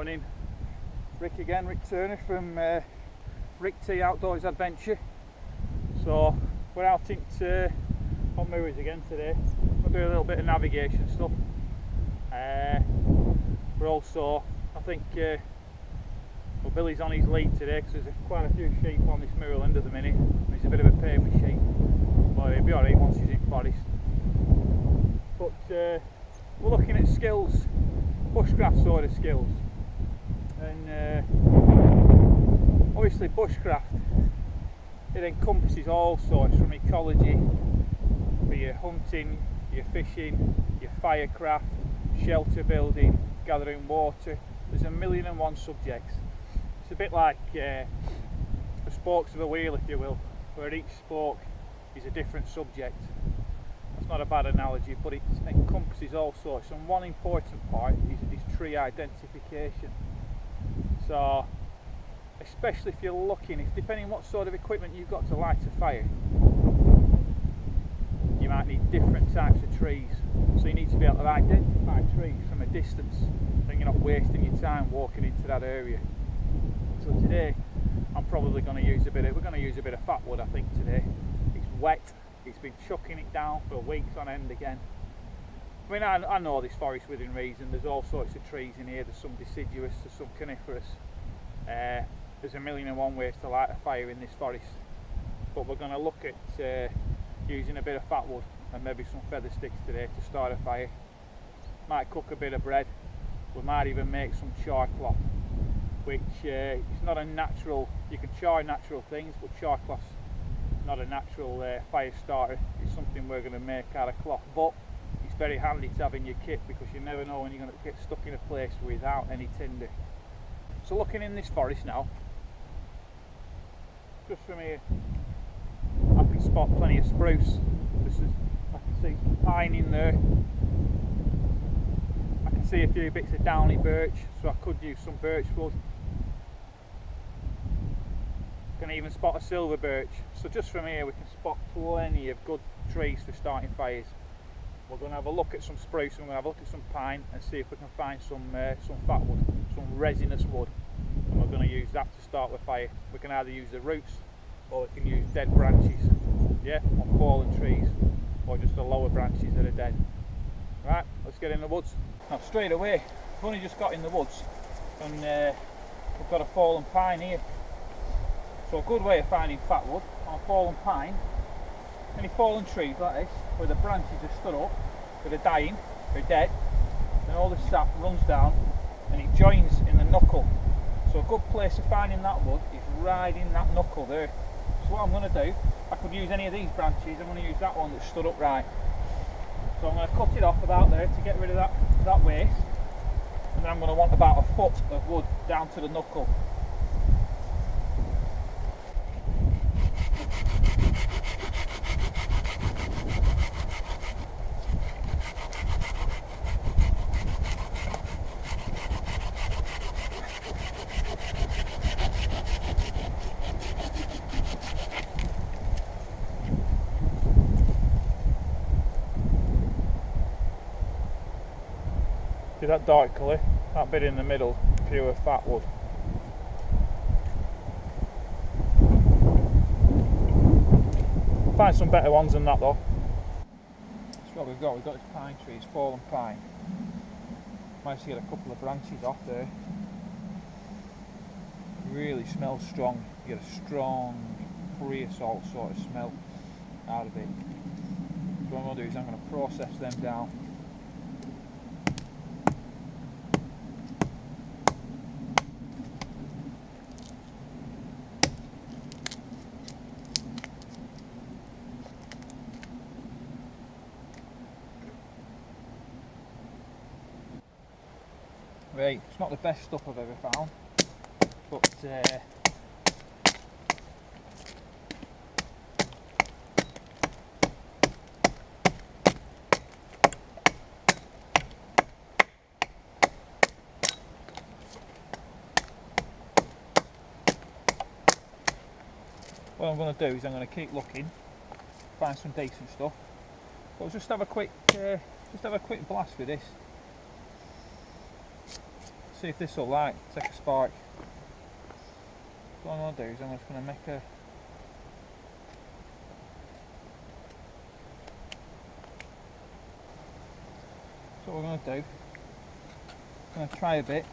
morning, Rick again, Rick Turner from Rick T Outdoors Adventure. So we're out into on moors again today. We'll do a little bit of navigation stuff. We're also, I think, well, Billy's on his lead today because there's quite a few sheep on this moorland at the minute. He's a bit of a pain with sheep, but he'll be alright once he's in forest. But we're looking at skills, bushcraft sort of skills, and obviously bushcraft, it encompasses all sorts, from ecology, for your hunting, your fishing, your firecraft, shelter building, gathering water. There's 1,000,001 subjects. It's a bit like the spokes of a wheel, if you will, where each spoke is a different subject. That's not a bad analogy, but it encompasses all sorts. And one important part is tree identification. So, especially if you're looking, depending on what sort of equipment you've got to light a fire, you might need different types of trees. So you need to be able to identify trees from a distance, so you're not wasting your time walking into that area. So today, I'm probably going to use we're going to use a bit of fat wood, I think, today. It's wet. It's been chucking it down for weeks on end again. I mean, I know this forest within reason. There's all sorts of trees in here. There's some deciduous, there's some coniferous. There's 1,000,001 ways to light a fire in this forest. But we're going to look at using a bit of fat wood and maybe some feather sticks today to start a fire. Might cook a bit of bread. We might even make some char cloth, which is not a natural. You can char natural things, but char cloth's not a natural fire starter. It's something we're going to make out of cloth, but it's very handy to have in your kit because you never know when you're going to get stuck in a place without any tinder. So looking in this forest now, just from here, I can spot plenty of spruce. I can see some pine in there. I can see a few bits of downy birch, so I could use some birch wood. Can even spot a silver birch. So just from here we can spot plenty of good trees for starting fires. We're going to have a look at some spruce and we're going to have a look at some pine and see if we can find some fat wood, some resinous wood, and we're going to use that to start with fire. We can either use the roots or we can use dead branches, yeah, on fallen trees, or just the lower branches that are dead. Right, let's get in the woods. Now straight away, we've only just got in the woods and we've got a fallen pine here. So a good way of finding fat wood on a fallen pine, any fallen trees like this, where the branches are stood up, where they're dying, they're dead, and all the sap runs down and it joins in the knuckle. So a good place of finding that wood is right in that knuckle there. So what I'm going to do, I could use any of these branches, I'm going to use that one that's stood upright. So I'm going to cut it off about there to get rid of that waste, and then I'm going to want about a foot of wood down to the knuckle. See that dark colour? That bit in the middle, pure fat wood. Find some better ones than that though. That's what we've got. We've got this pine tree, it's fallen pine. Managed to get a couple of branches off there. Really smells strong. You get a strong creosote sort of smell out of it. So what I'm going to do is I'm going to process them down. Right, it's not the best stuff I've ever found, but what I'm going to do is I'm going to keep looking, find some decent stuff. But I'll just have a quick blast with this. See if this will like take a spark. What I'm going to do is I'm just going to make a so what we're going to do, I'm going to try a bit.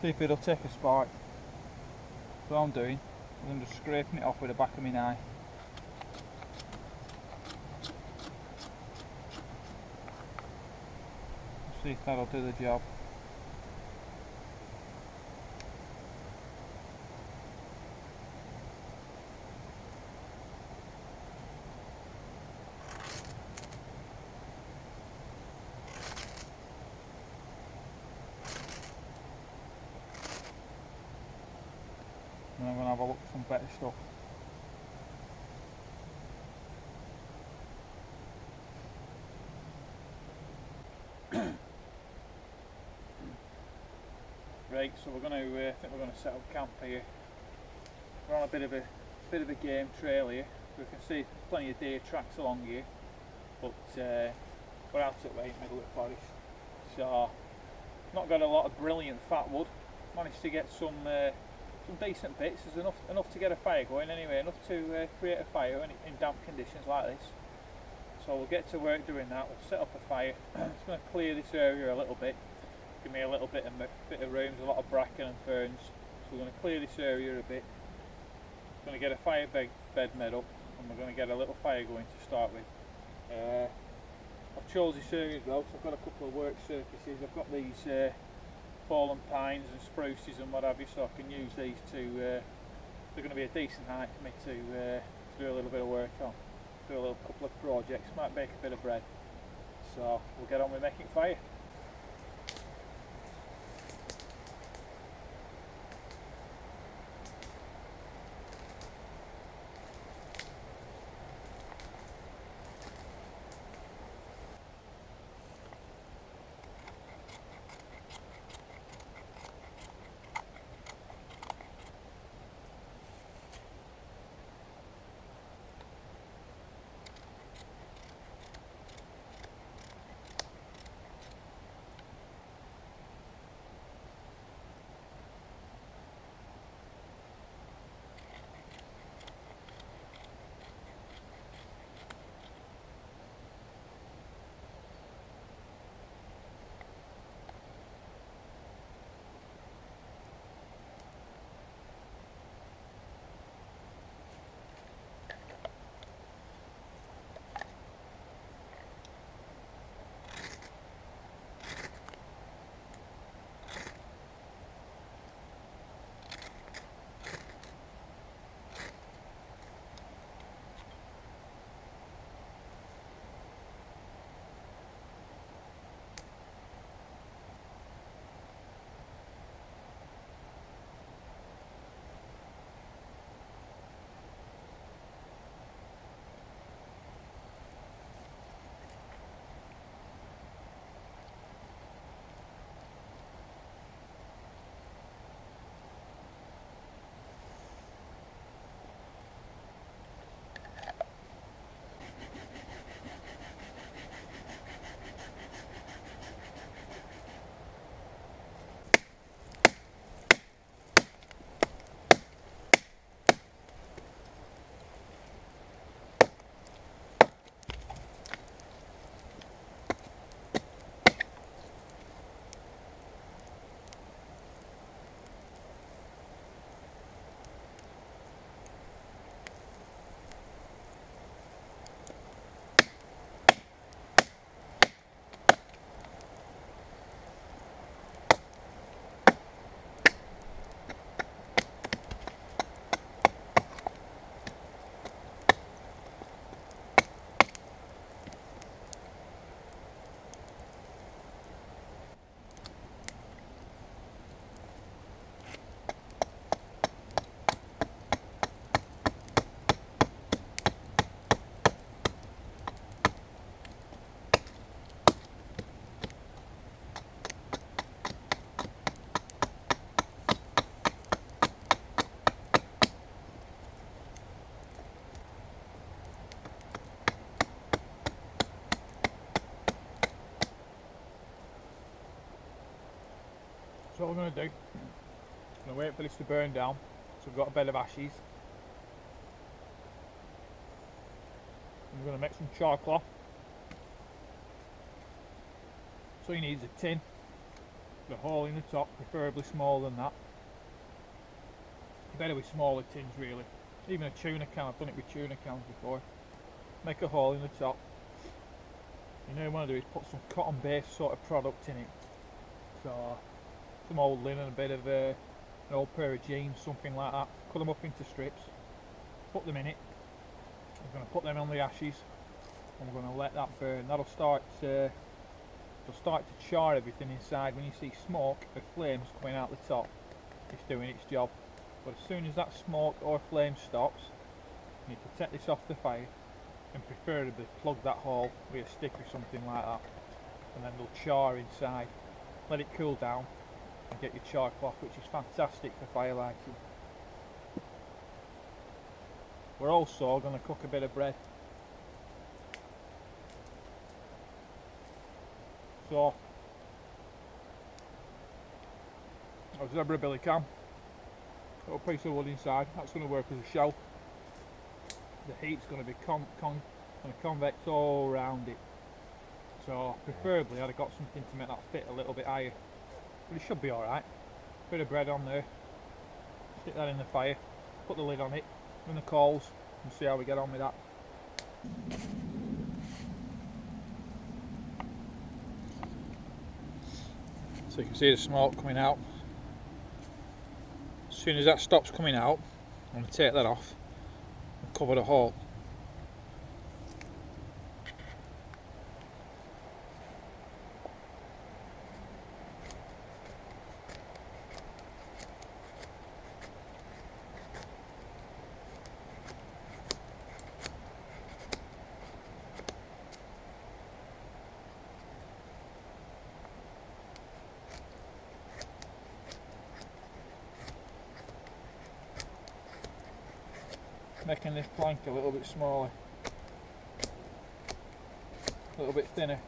See if it'll take a spark. So what I'm doing, I'm just scraping it off with the back of my knife. See if that'll do the job. And I'm going to have a look at some better stuff. Right, so we're going to I think we're going to set up camp here. We're on a bit of a game trail here. We can see plenty of deer tracks along here, but we're out at right middle of the forest. So not got a lot of brilliant fat wood. Managed to get some decent bits. There's enough to get a fire going anyway, enough to create a fire in damp conditions like this. So we'll get to work doing that. We'll set up a fire. It's going to clear this area a little bit, give me a little bit of room. There's a lot of bracken and ferns, so we're going to clear this area a bit. We're going to get a fire bed made up, and we're going to get a little fire going to start with. I've chosen this area as well, so I've got a couple of work surfaces. I've got these fallen pines and spruces and what have you, so I can use these to, they're going to be a decent height for me to do a little bit of work on, do a couple of projects, might bake a bit of bread. So we'll get on with making fire. So what we're going to do, I'm going to wait for this to burn down. So we've got a bed of ashes. And we're going to make some char cloth. So you need a tin, with a hole in the top, preferably smaller than that. Better with smaller tins really. Even a tuna can, I've done it with tuna cans before. Make a hole in the top. You know what you want to do is put some cotton based sort of product in it. So some old linen, a bit of an old pair of jeans, something like that. Cut them up into strips, put them in it. We're going to put them on the ashes and we're going to let that burn. That'll start to char everything inside. When you see smoke or flames coming out the top, it's doing its job. But as soon as that smoke or flame stops, you need to take this off the fire and preferably plug that hole with a stick or something like that, and then they'll char inside. Let it cool down and get your char cloth, which is fantastic for fire lighting. We're also going to cook a bit of bread. So a zebra billy cam, got a piece of wood inside, that's going to work as a shelf. The heat's going to be convex all around it. So preferably I'd have got something to make that fit a little bit higher, but it should be alright. Bit of bread on there, stick that in the fire, put the lid on it, run the coals and see how we get on with that. So you can see the smoke coming out. As soon as that stops coming out, I'm going to take that off and cover the hole. Making this plank a little bit smaller, a little bit thinner.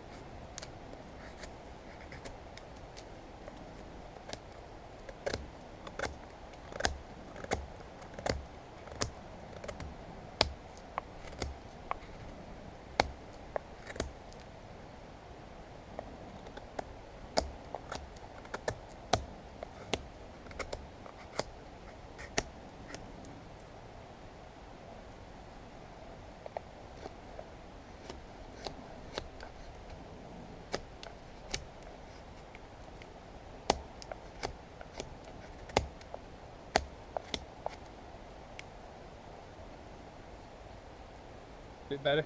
Bit better.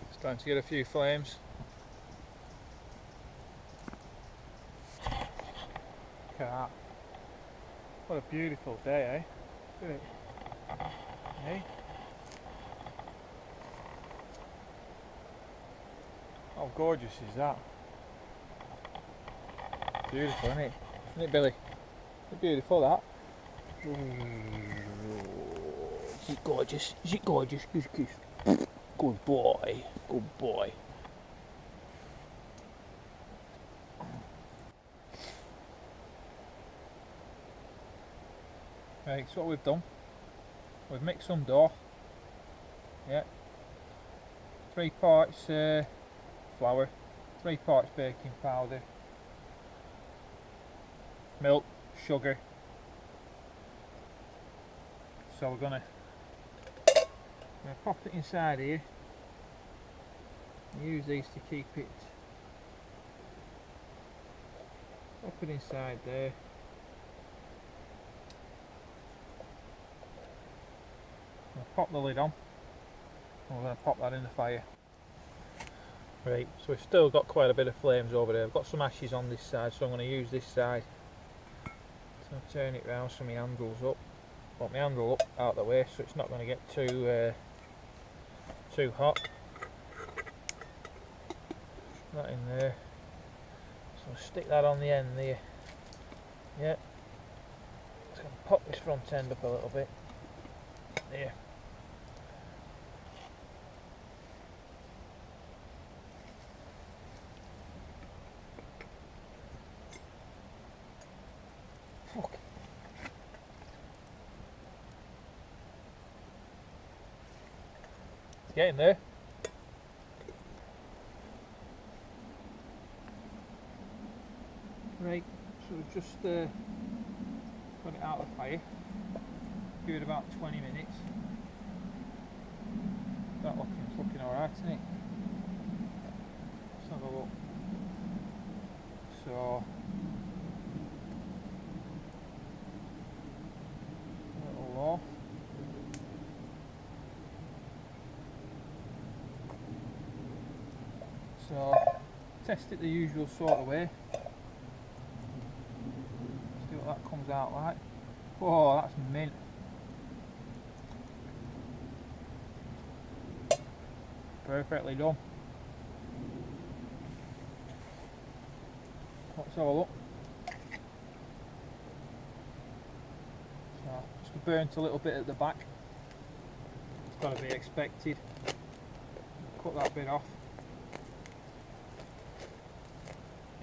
It's time to get a few flames. Look at that. What a beautiful day, eh? Look at it. Eh? How gorgeous is that? Beautiful, isn't it? Isn't it, Billy? Isn't it beautiful, that? Is it gorgeous? Is it gorgeous? Kiss, kiss. Good boy. Good boy. Right, so what we've done, we've mixed some dough. Yeah. 3 parts flour, 3 parts baking powder, milk, sugar. So we're going to pop it inside here, use these to keep it, pop it inside there. I'll pop the lid on and we're going to pop that in the fire. Right, so we've still got quite a bit of flames over there. I've got some ashes on this side, so I'm going to use this side. So I'll turn it round so my handle's up. Put my handle up out of the way so it's not going to get too hot. That in there. So I'll stick that on the end there. Yeah. Just going to pop this front end up a little bit. There. Getting there. Right, so we've just got it out of the fire. Give it about 20 minutes. It's looking alright, isn't it? Let's have a look. So, a little low. So, test it the usual sort of way. See what that comes out like. Whoa, that's mint. Perfectly done. Let's have a look. So, just burnt a little bit at the back. It's got to be expected. Cut that bit off.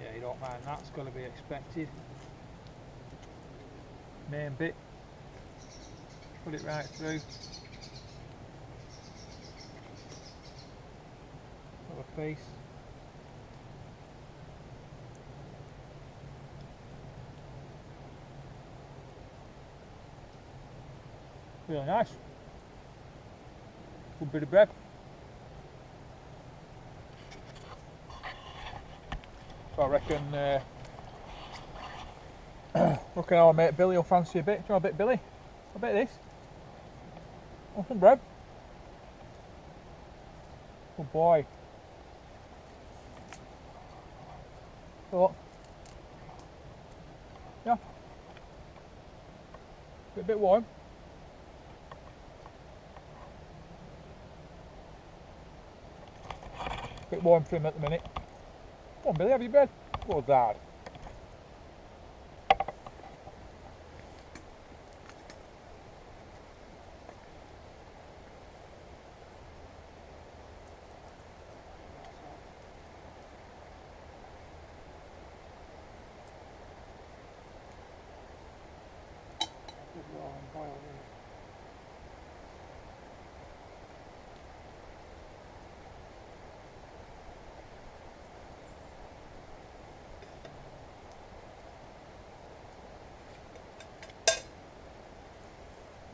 Yeah, you don't mind that, it's got to be expected. Main bit. Put it right through. Got a face. Really nice. Good bit of bread. So I reckon our mate Billy will fancy a bit. Do you want a bit, Billy? A bit of this. Want some bread? Good boy. So, yeah. A bit warm. Bit warm for him at the minute. Come on, Billy, have your bread. Well, Dad.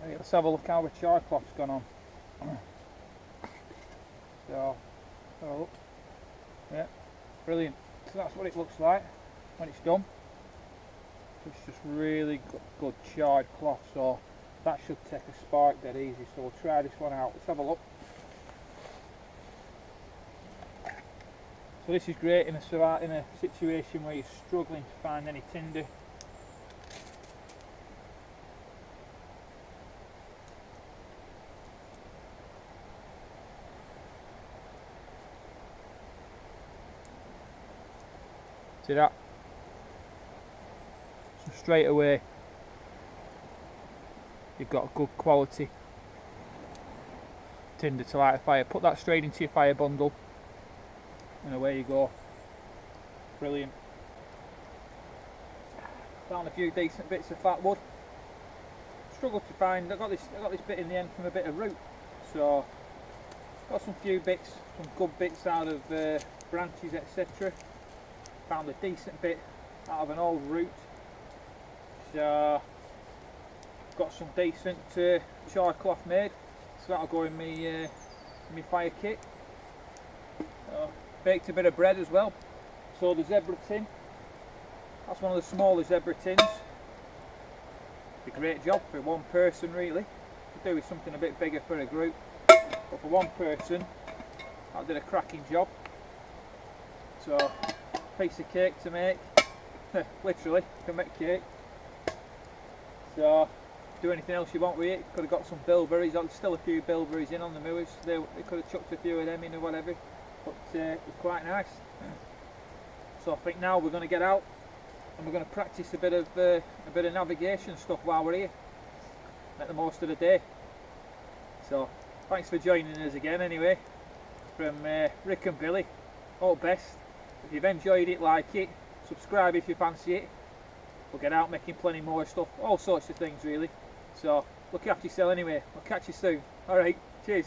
Let's have a look how the char cloth's gone on. So, have a look. Yeah, brilliant. So that's what it looks like when it's done. It's just really good charred cloth, so that should take a spark dead easy. So we'll try this one out. Let's have a look. So this is great in a situation where you're struggling to find any tinder. See that? So straight away you've got a good quality tinder to light a fire. Put that straight into your fire bundle and away you go. Brilliant. Found a few decent bits of fat wood. Struggled to find, I got this bit in the end from a bit of root. So got some few bits, some good bits out of branches, etc. Found a decent bit out of an old root. So got some decent char cloth made, so that'll go in my fire kit. Baked a bit of bread as well. So the zebra tin, that's one of the smaller zebra tins. It's a great job for one person really. Could do with something a bit bigger for a group, but for one person that did a cracking job. So piece of cake to make. Literally, can make cake. So do anything else you want with it. Could have got some bilberries. There's still a few bilberries in on the moors. They could have chucked a few of them in or whatever. But it was quite nice. So I think now we're going to get out and we're going to practice a bit of navigation stuff while we're here. Make the most of the day. So thanks for joining us again anyway. From Rick and Billy. All best. If you've enjoyed it, like it, subscribe if you fancy it. We'll get out making plenty more stuff, all sorts of things really. So look after yourself anyway. I'll catch you soon. Alright, cheers.